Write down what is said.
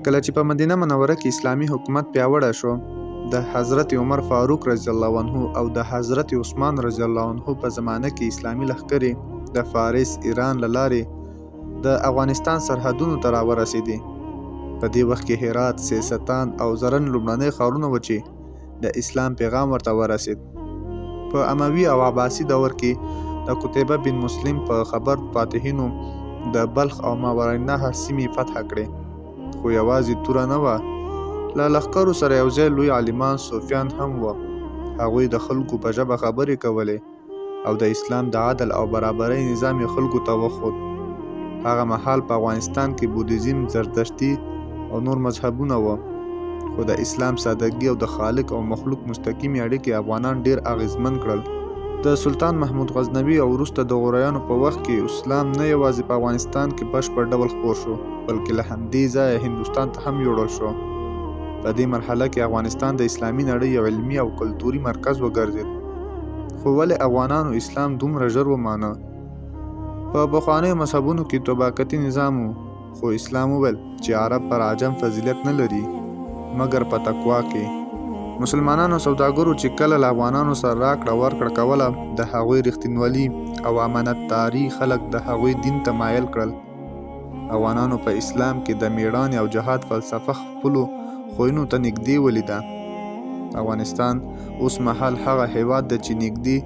کله چې په مدینه منوره کې اسلامي حکومت پیاوړی شو، د حضرت عمر فاروق رضی الله عنه او د حضرت عثمان رضی الله عنه په زمانه کې اسلامي لښکرې د فارس ایران له لارې د افغانستان سرحدونو ته راورسېدې. په دې وخت کې هرات، سیستان او زرن لومړني ښارونه وو چې د اسلام پیغام ورته ورسېد. په اموي او عباسي دور کې د قتيبه بن مسلم په خبر فاتحینو د بلخ او ماوراءالنهر سیمې فتح کړې. خو یوازې توره نه وه، له لښکرو سره یو ځای لوی عالمان صوفیان هم وو. هغوی د خلکو په ژبه خبرې کولې او د اسلام د عدل او برابرۍ نظام یې خلکو ته وښود. هغه مهال په افغانستان کې بودیزم، زردشتي او نور مذهبونه وو، خو د اسلام سادګي او د خالق او مخلوق مستقیمې اړیکې افغانان ډېر اغیزمن کړل. د سلطان محمود غزنوي او وروسته د غوریانو په وخت کې اسلام نه یوازې په افغانستان کې بشپړ ډول خپور شو، بلکې له همدې ځایه هندوستان ته هم یوړل شو. په دې مرحله کې افغانستان د اسلامي نړۍ یو علمي او کلتوري مرکز وګرځېد. خو ولې افغانانو اسلام دومره ژر ومانه؟ په پخوانیو مذهبونو کې طبقاتي نظام و، خو اسلام وویل چې عرب پر عجم فضیلت نه لري مګر په تقوا کې. مسلمانانو سوداګرو چې کله له افغانانو سره راکړه ورکړه کوله، د هغوی رښتینولي او امانتداري خلک د هغوی دین ته مایل کړل. افغانانو په اسلام کې د میړانې او جهاد فلسفه خپلو خویونو ته نږدې ولیده. افغانستان اوس مهال هغه هیواد دی چې نږدې